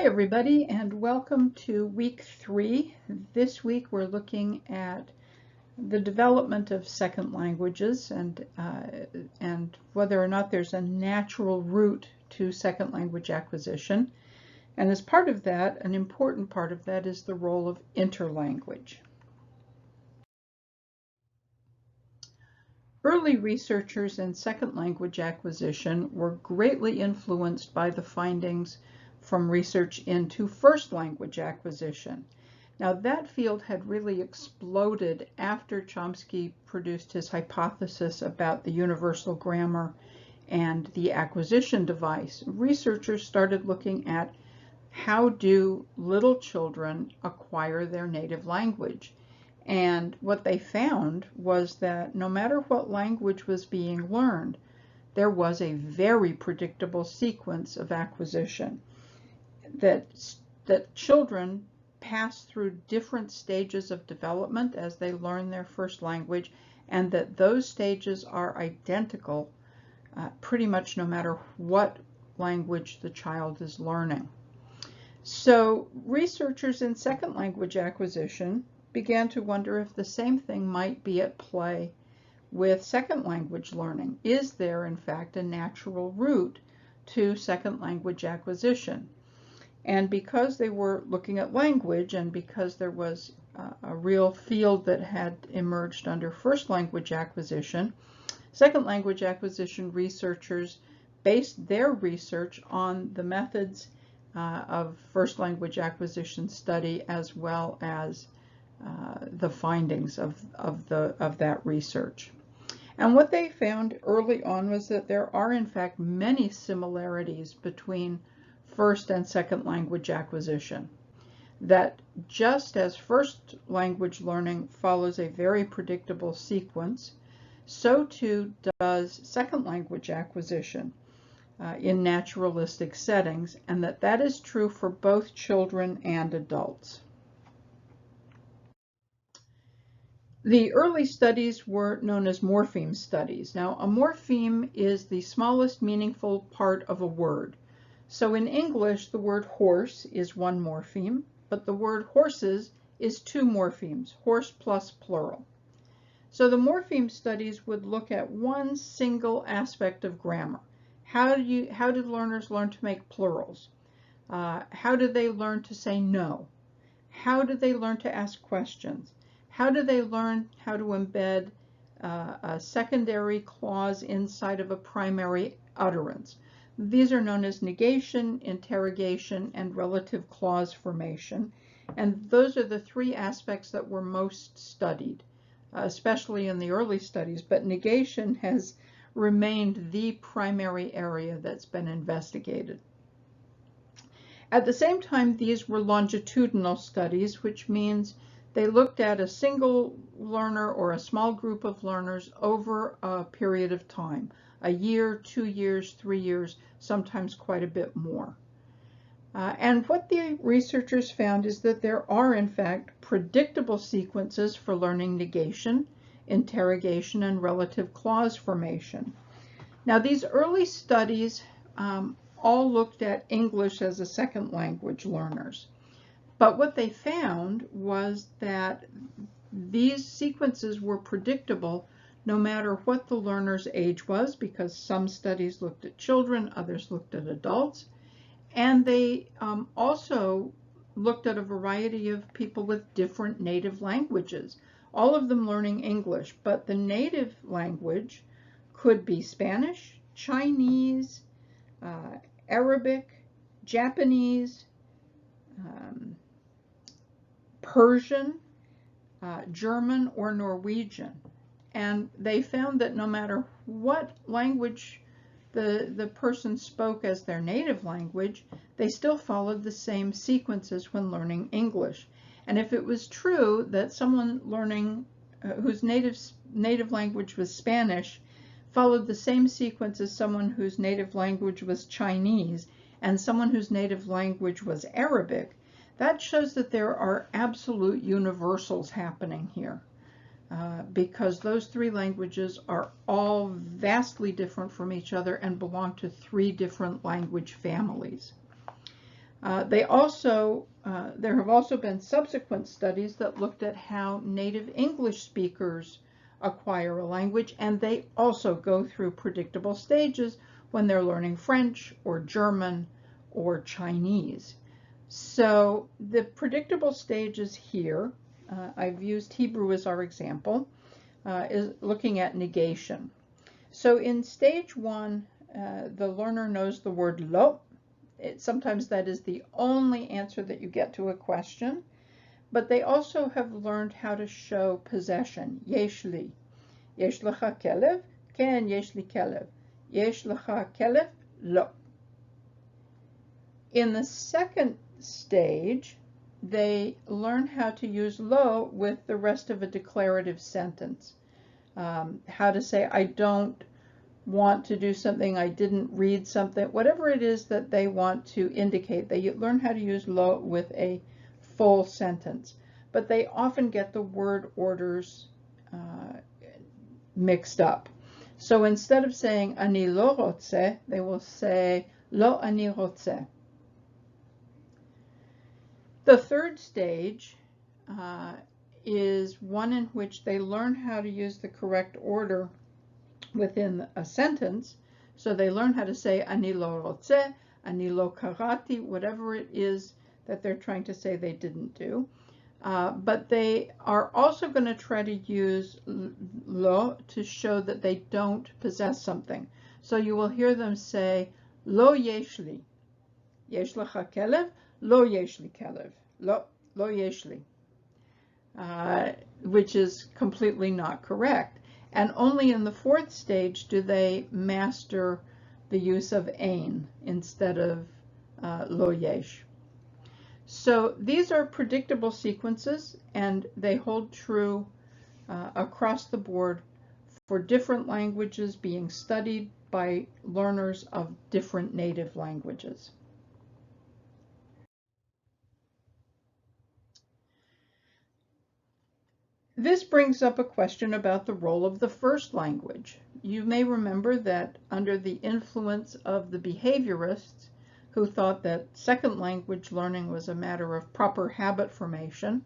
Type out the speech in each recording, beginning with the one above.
Hi everybody, and welcome to week 3. This week we're looking at the development of second languages and whether or not there's a natural route to second language acquisition. And as part of that, an important part of that is the role of interlanguage. Early researchers in second language acquisition were greatly influenced by the findings from research into first language acquisition. Now that field had really exploded after Chomsky produced his hypothesis about the universal grammar and the acquisition device. Researchers started looking at how do little children acquire their native language. And what they found was that no matter what language was being learned, there was a very predictable sequence of acquisition. That children pass through different stages of development as they learn their first language, and that those stages are identical pretty much no matter what language the child is learning. So researchers in second language acquisition began to wonder if the same thing might be at play with second language learning. Is there, in fact, a natural route to second language acquisition? And because they were looking at language, and because there was a real field that had emerged under first language acquisition, second language acquisition researchers based their research on the methods of first language acquisition study as well as the findings of that research. And what they found early on was that there are in fact many similarities between first and second language acquisition. That just as first language learning follows a very predictable sequence, so too does second language acquisition in naturalistic settings, and that is true for both children and adults. The early studies were known as morpheme studies. Now, a morpheme is the smallest meaningful part of a word. So in English, the word horse is one morpheme, but the word horses is two morphemes, horse plus plural. So the morpheme studies would look at one single aspect of grammar. How did learners learn to make plurals? How did they learn to say no? How did they learn to ask questions? How do they learn how to embed a secondary clause inside of a primary utterance? These are known as negation, interrogation, and relative clause formation. And those are the three aspects that were most studied, especially in the early studies. But negation has remained the primary area that's been investigated. At the same time, these were longitudinal studies, which means they looked at a single learner or a small group of learners over a period of time, a year, 2 years, 3 years, sometimes quite a bit more. And what the researchers found is that there are, in fact, predictable sequences for learning negation, interrogation, and relative clause formation. Now, these early studies all looked at English as a second language learners. But what they found was that these sequences were predictable no matter what the learner's age was, because some studies looked at children, others looked at adults. And they also looked at a variety of people with different native languages, all of them learning English, but the native language could be Spanish, Chinese, Arabic, Japanese, Persian, German, or Norwegian. And they found that no matter what language the person spoke as their native language, they still followed the same sequences when learning English. And if it was true that someone learning whose native language was Spanish followed the same sequence as someone whose native language was Chinese and someone whose native language was Arabic, that shows that there are absolute universals happening here. Because those three languages are all vastly different from each other and belong to three different language families. There have also been subsequent studies that looked at how native English speakers acquire a language, and they also go through predictable stages when they're learning French or German or Chinese. So the predictable stages here, I've used Hebrew as our example, is looking at negation. So in stage 1, the learner knows the word lo. Sometimes that is the only answer that you get to a question, but they also have learned how to show possession. Yesh li. Yesh lecha kelev? Ken yesh li kelev. Yesh lecha kelev? Lo. In the second stage, they learn how to use lo with the rest of a declarative sentence. How to say, I don't want to do something, I didn't read something, whatever it is that they want to indicate. They learn how to use lo with a full sentence, but they often get the word orders mixed up. So instead of saying ani lo rotze, they will say lo ani rotze. The third stage is one in which they learn how to use the correct order within a sentence. So they learn how to say ani lo rotze, ani lo karati, whatever it is that they're trying to say they didn't do. But they are also going to try to use lo to show that they don't possess something. So you will hear them say lo yesh li. Yesh lecha kelev? Lo yesh li kelev. Lo yesh li. Which is completely not correct. And only in the fourth stage do they master the use of ein instead of lo yesh. So these are predictable sequences, and they hold true across the board for different languages being studied by learners of different native languages. This brings up a question about the role of the first language. You may remember that under the influence of the behaviorists, who thought that second language learning was a matter of proper habit formation,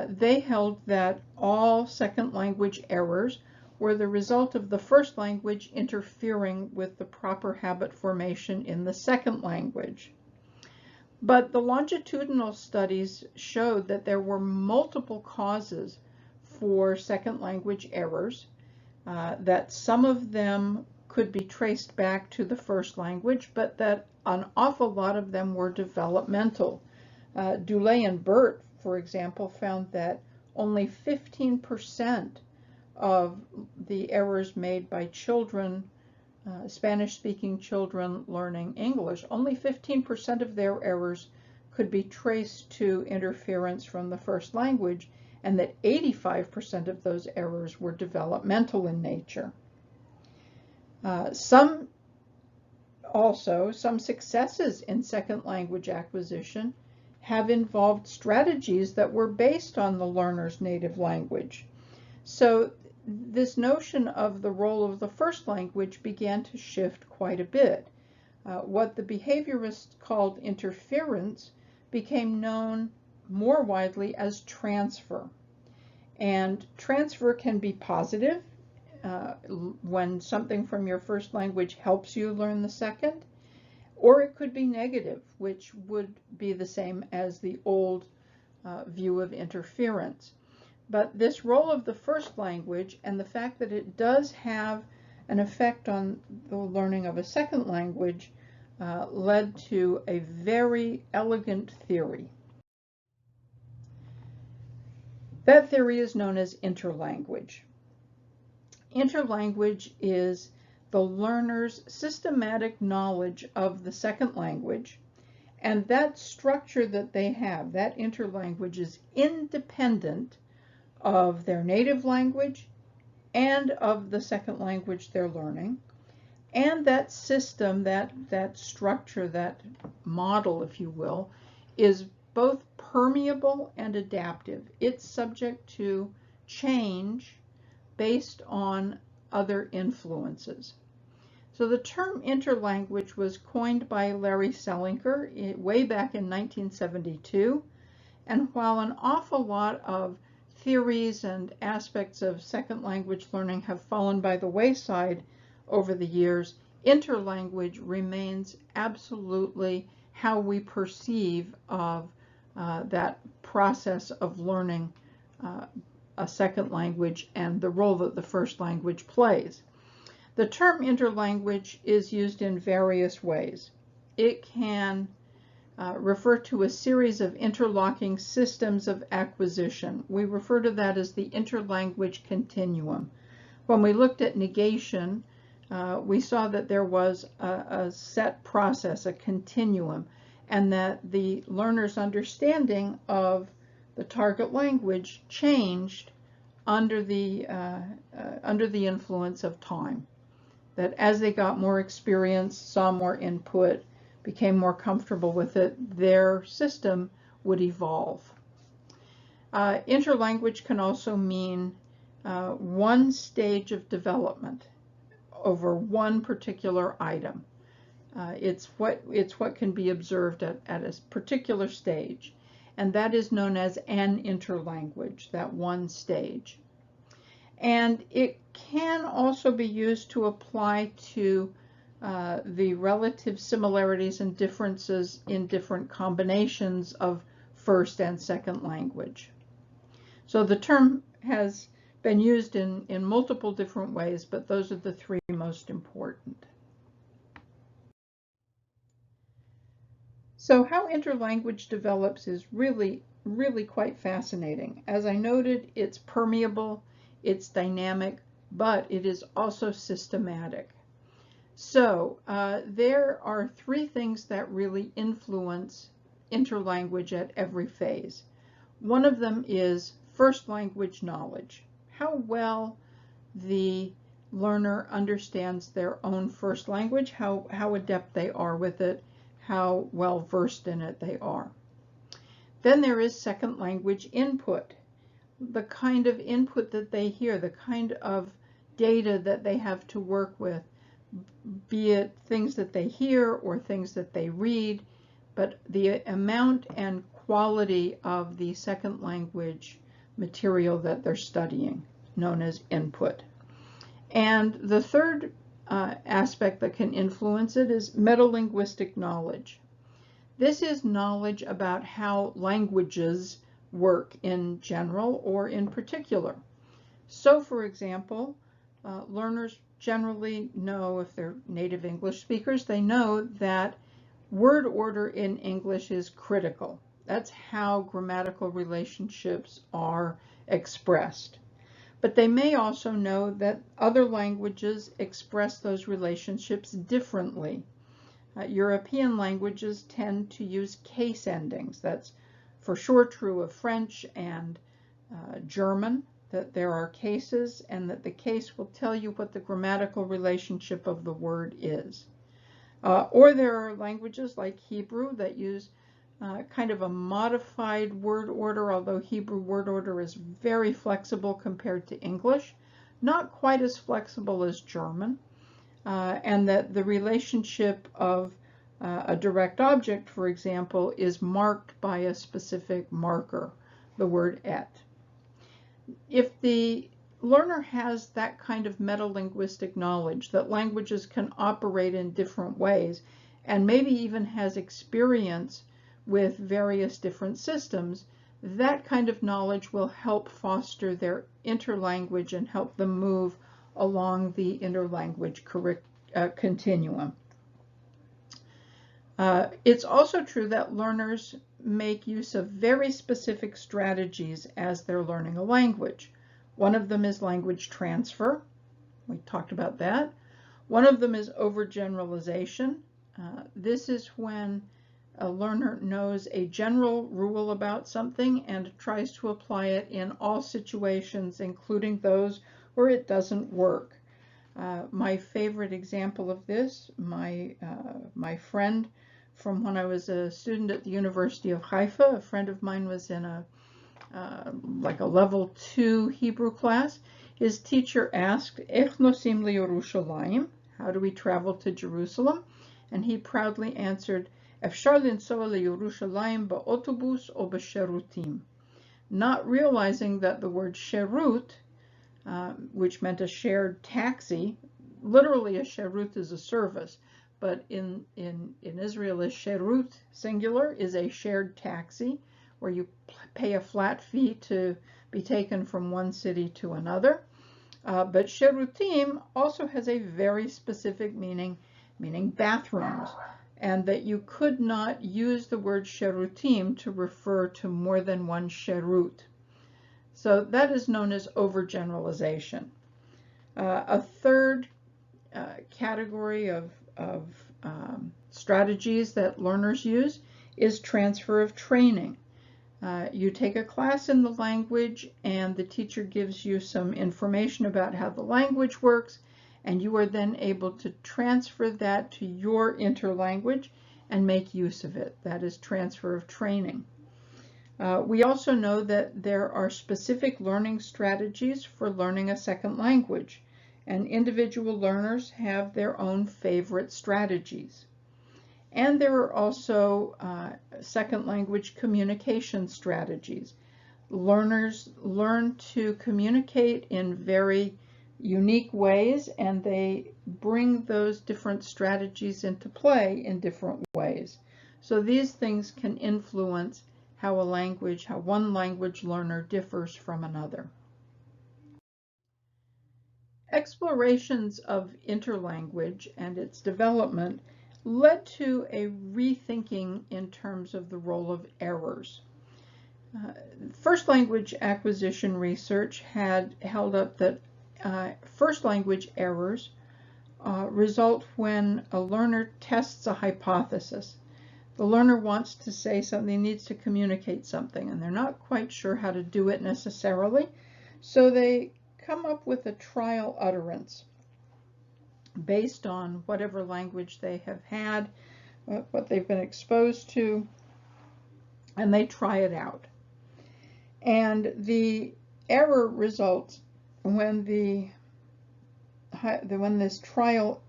they held that all second language errors were the result of the first language interfering with the proper habit formation in the second language. But the longitudinal studies showed that there were multiple causes for second language errors, that some of them could be traced back to the first language, but that an awful lot of them were developmental. Dulé and Burt, for example, found that only 15% of the errors made by children, Spanish-speaking children learning English, only 15% of their errors could be traced to interference from the first language, and that 85% of those errors were developmental in nature. Some successes in second language acquisition have involved strategies that were based on the learner's native language. So this notion of the role of the first language began to shift quite a bit. What the behaviorists called interference became known more widely as transfer. And transfer can be positive, when something from your first language helps you learn the second, or it could be negative, which would be the same as the old view of interference. But this role of the first language and the fact that it does have an effect on the learning of a second language led to a very elegant theory. That theory is known as interlanguage. Interlanguage is the learner's systematic knowledge of the second language, and that structure that they have, that interlanguage, is independent of their native language and of the second language they're learning. And that system, that structure, that model, if you will, is both permeable and adaptive. It's subject to change based on other influences. So the term interlanguage was coined by Larry Selinker way back in 1972. And while an awful lot of theories and aspects of second language learning have fallen by the wayside over the years, interlanguage remains absolutely how we perceive of that process of learning a second language and the role that the first language plays. The term interlanguage is used in various ways. It can refer to a series of interlocking systems of acquisition. We refer to that as the interlanguage continuum. When we looked at negation, we saw that there was a set process, a continuum, and that the learner's understanding of the target language changed under the influence of time. That as they got more experience, saw more input, became more comfortable with it, their system would evolve. Interlanguage can also mean one stage of development over one particular item. It's what can be observed at a particular stage, and that is known as an interlanguage, that one stage. And it can also be used to apply to the relative similarities and differences in different combinations of first and second language. So the term has been used in multiple different ways, but those are the three most important. So how interlanguage develops is really quite fascinating. As I noted, it's permeable, it's dynamic, but it is also systematic. So there are three things that really influence interlanguage at every phase. One of them is first language knowledge, how well the learner understands their own first language, how adept they are with it, how well versed in it they are. Then there is second language input, the kind of input that they hear, the kind of data that they have to work with, be it things that they hear or things that they read, but the amount and quality of the second language material that they're studying, known as input. And the third aspect that can influence it is metalinguistic knowledge. This is knowledge about how languages work in general or in particular. So, for example, learners generally know, if they're native English speakers, they know that word order in English is critical. That's how grammatical relationships are expressed. But they may also know that other languages express those relationships differently. European languages tend to use case endings. That's for sure true of French and German, that there are cases and that the case will tell you what the grammatical relationship of the word is. Or there are languages like Hebrew that use kind of a modified word order, although Hebrew word order is very flexible compared to English, not quite as flexible as German, and that the relationship of a direct object, for example, is marked by a specific marker, the word et. If the learner has that kind of metalinguistic knowledge, that languages can operate in different ways, and maybe even has experience with various different systems, that kind of knowledge will help foster their interlanguage and help them move along the interlanguage continuum. It's also true that learners make use of very specific strategies as they're learning a language. One of them is language transfer. We talked about that. One of them is overgeneralization. This is when a learner knows a general rule about something and tries to apply it in all situations, including those where it doesn't work. My favorite example of this, my friend from when I was a student at the University of Haifa, a friend of mine was in like a level 2 Hebrew class. His teacher asked, "Ech nosim liYerushalayim?" how do we travel to Jerusalem? And he proudly answered, Efshar linsua leYerushalayim ba'otobus o b'sherutim, not realizing that the word sherut, which meant a shared taxi, literally a sherut is a service, but in Israel, a sherut, singular, is a shared taxi, where you pay a flat fee to be taken from one city to another. But sherutim also has a very specific meaning bathrooms, and that you could not use the word sherutim to refer to more than one sherut. So that is known as overgeneralization. A third category of strategies that learners use is transfer of training. You take a class in the language and the teacher gives you some information about how the language works, and you are then able to transfer that to your interlanguage and make use of it. That is transfer of training. We also know that there are specific learning strategies for learning a second language, and individual learners have their own favorite strategies. And there are also second language communication strategies. Learners learn to communicate in very unique ways, and they bring those different strategies into play in different ways. So these things can influence how one language learner differs from another. Explorations of interlanguage and its development led to a rethinking in terms of the role of errors. First language acquisition research had held up that first language errors result when a learner tests a hypothesis. The learner wants to say something, needs to communicate something, and they're not quite sure how to do it necessarily, so they come up with a trial utterance based on whatever language they have had, what they've been exposed to, and they try it out. And the error results when this trial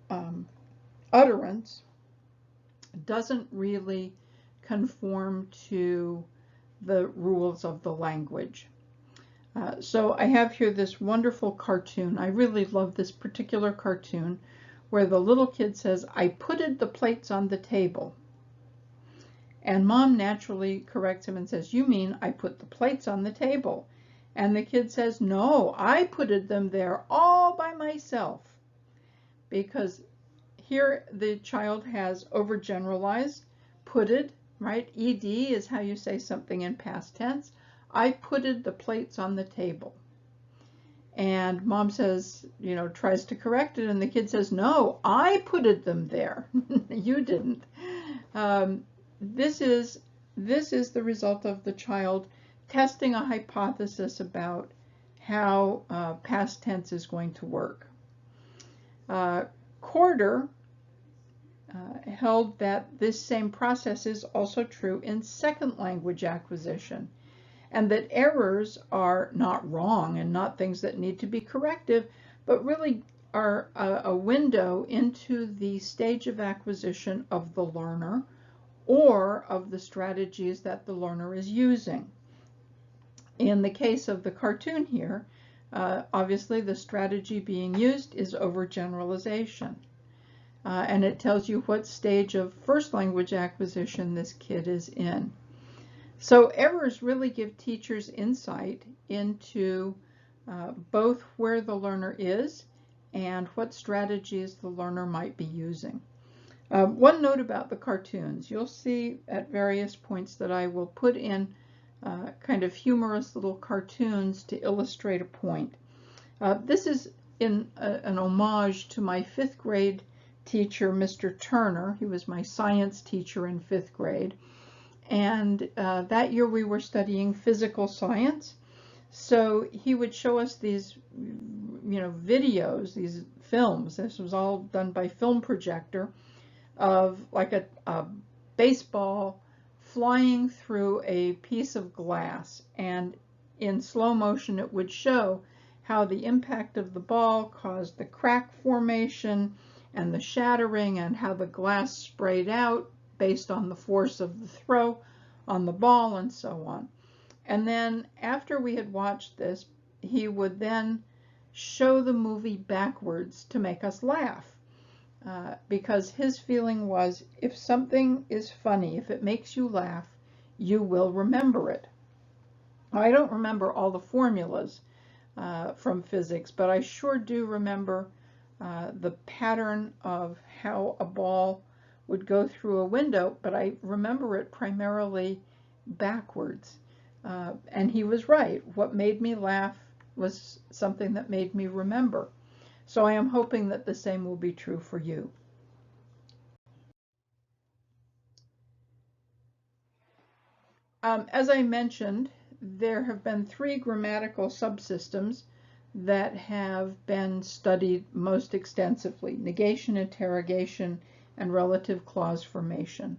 utterance doesn't really conform to the rules of the language. So I have here this wonderful cartoon. I really love this particular cartoon where the little kid says, I putted the plates on the table. And mom naturally corrects him and says, you mean I put the plates on the table? And the kid says, no, I putted them there all by myself. Because here the child has overgeneralized, putted, right? ED is how you say something in past tense. I putted the plates on the table. And mom says, tries to correct it, and the kid says, no, I putted them there. You didn't. This is the result of the child testing a hypothesis about how past tense is going to work. Corder held that this same process is also true in second language acquisition, and that errors are not wrong and not things that need to be corrective, but really are a window into the stage of acquisition of the learner or of the strategies that the learner is using. In the case of the cartoon here, obviously the strategy being used is overgeneralization. And it tells you what stage of first language acquisition this kid is in. So errors really give teachers insight into both where the learner is and what strategies the learner might be using. One note about the cartoons. You'll see at various points that I will put in kind of humorous little cartoons to illustrate a point. This is in an homage to my 5th grade teacher, Mr. Turner. He was my science teacher in 5th grade. And that year we were studying physical science. So he would show us these, videos, these films. This was all done by film projector of like a baseball flying through a piece of glass. And in slow motion it would show how the impact of the ball caused the crack formation and the shattering and how the glass sprayed out based on the force of the throw on the ball and so on. And then after we had watched this, he would then show the movie backwards to make us laugh. Because his feeling was, if something is funny, if it makes you laugh, you will remember it. I don't remember all the formulas from physics, but I sure do remember the pattern of how a ball would go through a window, but I remember it primarily backwards. And he was right. What made me laugh was something that made me remember. So I am hoping that the same will be true for you. As I mentioned, there have been 3 grammatical subsystems that have been studied most extensively: negation, interrogation, and relative clause formation.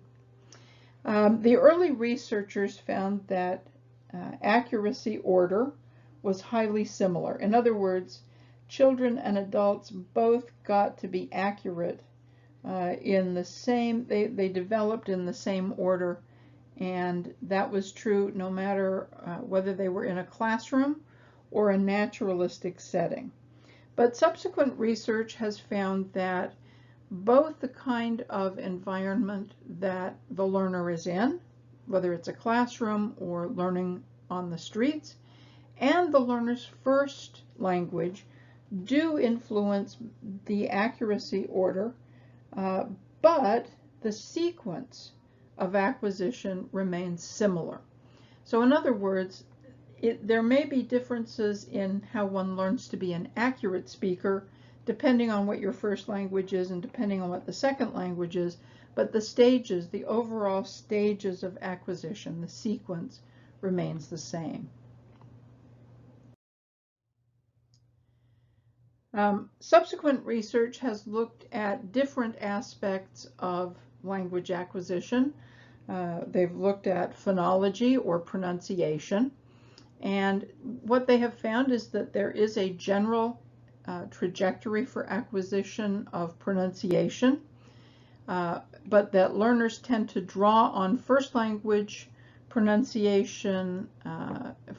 The early researchers found that accuracy order was highly similar. In other words, children and adults both got to be accurate in the same, they developed in the same order, and that was true no matter whether they were in a classroom or a naturalistic setting. But subsequent research has found that both the kind of environment that the learner is in, whether it's a classroom or learning on the streets, and the learner's first language do influence the accuracy order, but the sequence of acquisition remains similar. So in other words, there may be differences in how one learns to be an accurate speaker depending on what your first language is and depending on what the second language is, but the stages, the overall stages of acquisition, the sequence, remains the same. Subsequent research has looked at different aspects of language acquisition. They've looked at phonology or pronunciation, and what they have found is that there is a general trajectory for acquisition of pronunciation, but that learners tend to draw on first language pronunciation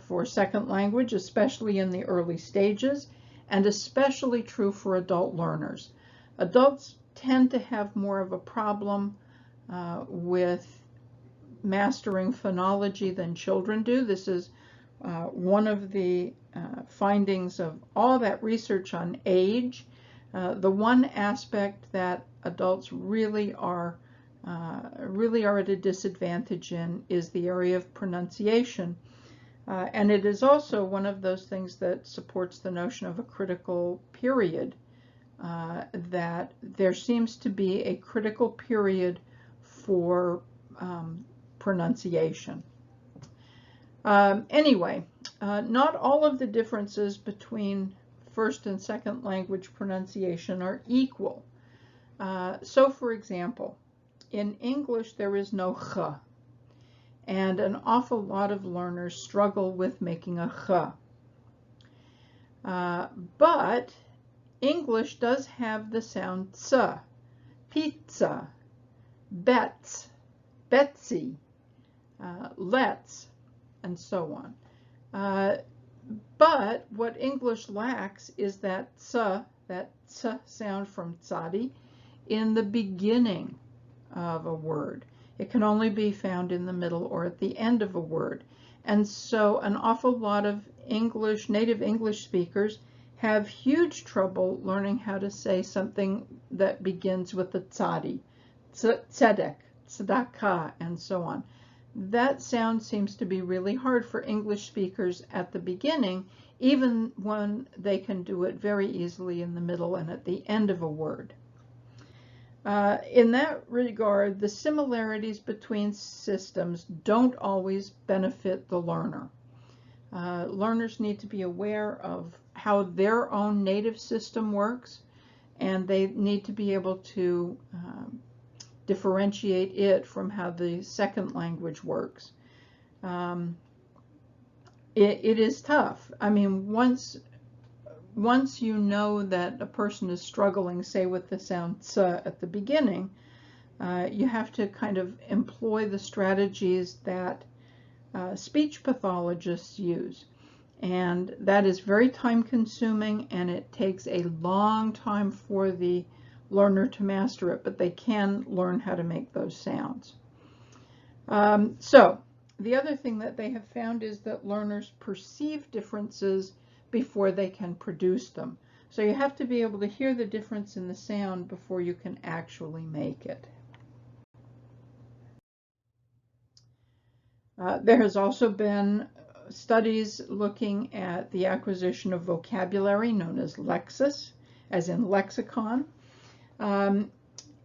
for second language, especially in the early stages, and especially true for adult learners. Adults tend to have more of a problem with mastering phonology than children do. This is one of the findings of all that research on age. The one aspect that adults really are at a disadvantage in is the area of pronunciation. And it is also one of those things that supports the notion of a critical period, that there seems to be a critical period for pronunciation. Anyway, not all of the differences between first and second language pronunciation are equal. So for example, in English there is no ch, and an awful lot of learners struggle with making a ch. But English does have the sound ts, pizza, bets, Betsy, let's, and so on. But what English lacks is that ts sound from tzadi in the beginning of a word. It can only be found in the middle or at the end of a word. And so an awful lot of native English speakers have huge trouble learning how to say something that begins with the tzadi, tzedek, tzedakah, and so on. That sound seems to be really hard for English speakers at the beginning, even when they can do it very easily in the middle and at the end of a word. In that regard, the similarities between systems don't always benefit the learner. Learners need to be aware of how their own native system works, and they need to be able to differentiate it from how the second language works. It is tough. I mean, once once you know that a person is struggling, say with the sound "ts" at the beginning, you have to kind of employ the strategies that speech pathologists use. And that is very time consuming, and it takes a long time for the learner to master it, but they can learn how to make those sounds. So the other thing that they have found is that learners perceive differences before they can produce them. So you have to be able to hear the difference in the sound before you can actually make it. There has also been studies looking at the acquisition of vocabulary known as lexis, as in lexicon. And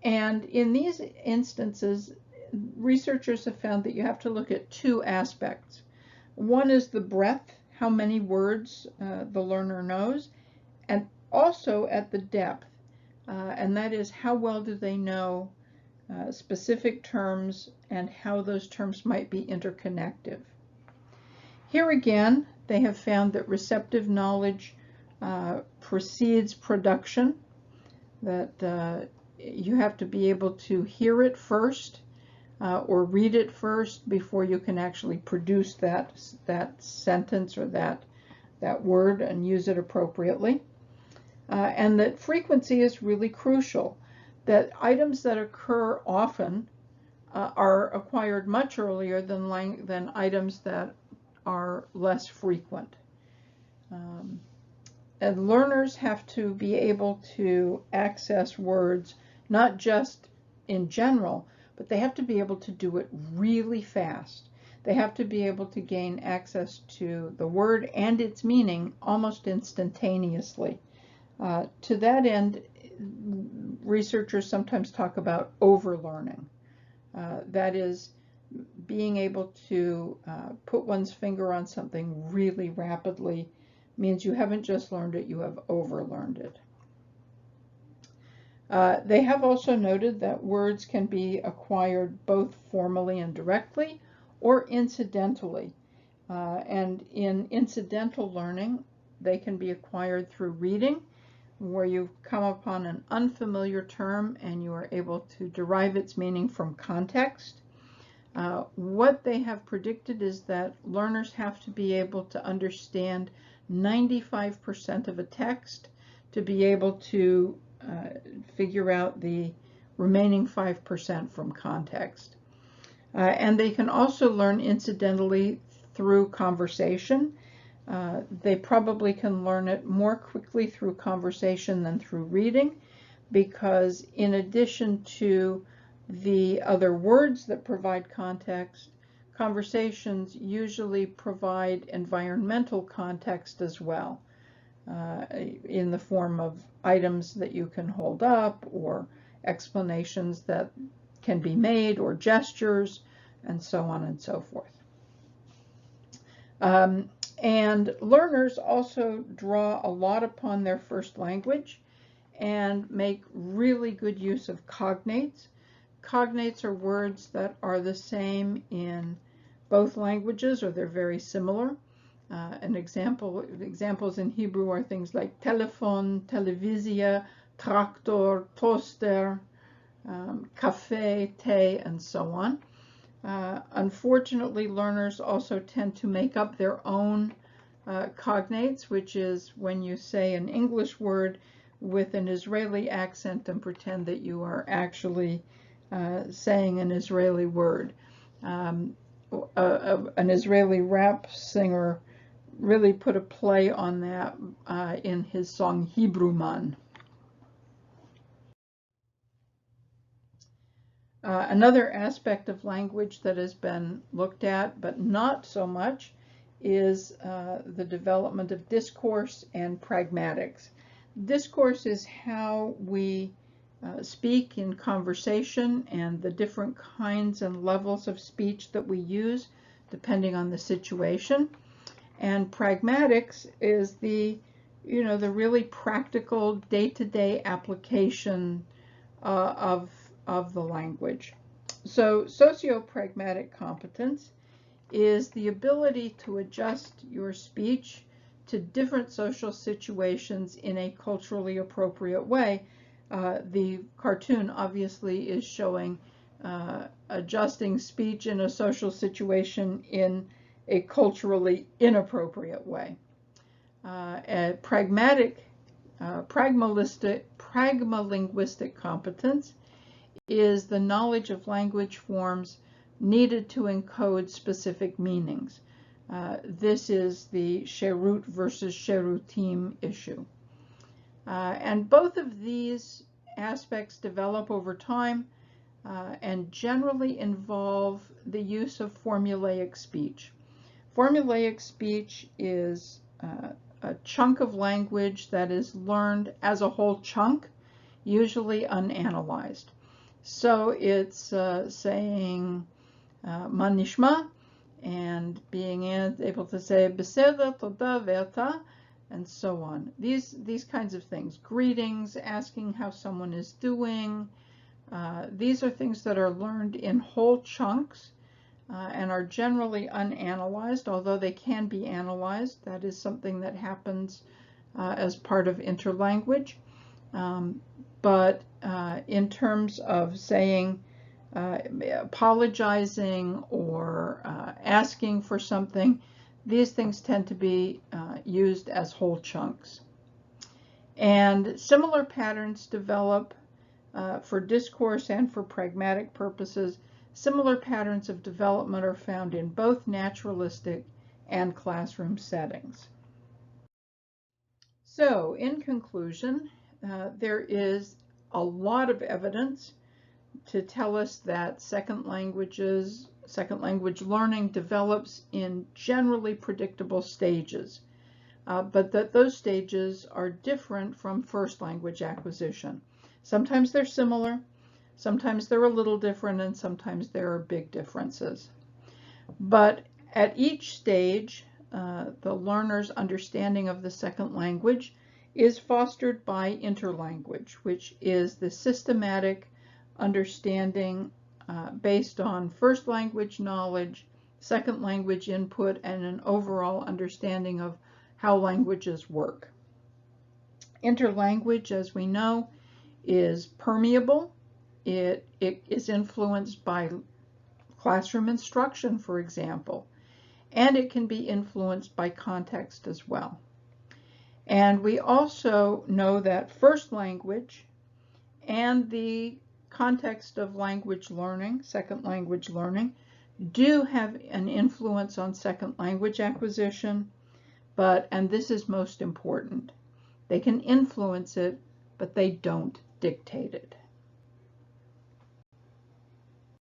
in these instances, researchers have found that you have to look at two aspects. One is the breadth, how many words the learner knows, and also at the depth, and that is how well do they know specific terms and how those terms might be interconnective. Here again, they have found that receptive knowledge precedes production, that you have to be able to hear it first or read it first before you can actually produce that sentence or that word and use it appropriately. And that frequency is really crucial, that items that occur often are acquired much earlier than items that are less frequent. And learners have to be able to access words, not just in general, but they have to be able to do it really fast. They have to be able to gain access to the word and its meaning almost instantaneously. To that end, researchers sometimes talk about overlearning. That is, being able to put one's finger on something really rapidly means you haven't just learned it, you have overlearned it. They have also noted that words can be acquired both formally and directly, or incidentally. And in incidental learning, they can be acquired through reading, where you come upon an unfamiliar term and you are able to derive its meaning from context. What they have predicted is that learners have to be able to understand 95% of a text to be able to figure out the remaining 5% from context. And they can also learn incidentally through conversation. They probably can learn it more quickly through conversation than through reading, because in addition to the other words that provide context, conversations usually provide environmental context as well, in the form of items that you can hold up, or explanations that can be made, or gestures, and so on and so forth. And learners also draw a lot upon their first language and make really good use of cognates. Cognates are words that are the same in both languages, or they're very similar. Examples in Hebrew are things like telephone, televizia, tractor, toaster, cafe, tea, and so on. Unfortunately, learners also tend to make up their own cognates, which is when you say an English word with an Israeli accent and pretend that you are actually saying an Israeli word. An Israeli rap singer really put a play on that in his song Hebrew Man. Another aspect of language that has been looked at, but not so much, is the development of discourse and pragmatics. Discourse is how we speak in conversation, and the different kinds and levels of speech that we use depending on the situation. And pragmatics is the really practical day-to-day application of the language. So socio-pragmatic competence is the ability to adjust your speech to different social situations in a culturally appropriate way. The cartoon obviously is showing adjusting speech in a social situation in a culturally inappropriate way. A pragmalinguistic competence is the knowledge of language forms needed to encode specific meanings. This is the Sherut versus Sherutim issue. And both of these aspects develop over time and generally involve the use of formulaic speech. Formulaic speech is a chunk of language that is learned as a whole chunk, usually unanalyzed. So it's saying manishma and being able to say beseder, toda, verta, and so on. These kinds of things. Greetings, asking how someone is doing. These are things that are learned in whole chunks and are generally unanalyzed, although they can be analyzed. That is something that happens as part of interlanguage. But in terms of saying, apologizing or asking for something, these things tend to be used as whole chunks. And similar patterns develop for discourse and for pragmatic purposes. Similar patterns of development are found in both naturalistic and classroom settings. So, in conclusion, there is a lot of evidence to tell us that second language learning develops in generally predictable stages, but that those stages are different from first language acquisition. Sometimes they're similar, sometimes they're a little different, and sometimes there are big differences. But at each stage, the learner's understanding of the second language is fostered by interlanguage, which is the systematic understanding based on first language knowledge, second language input, and an overall understanding of how languages work. Interlanguage, as we know, is permeable. It is influenced by classroom instruction, for example, and it can be influenced by context as well. And we also know that first language and the context of language learning, second language learning, do have an influence on second language acquisition, and this is most important, they can influence it, but they don't dictate it.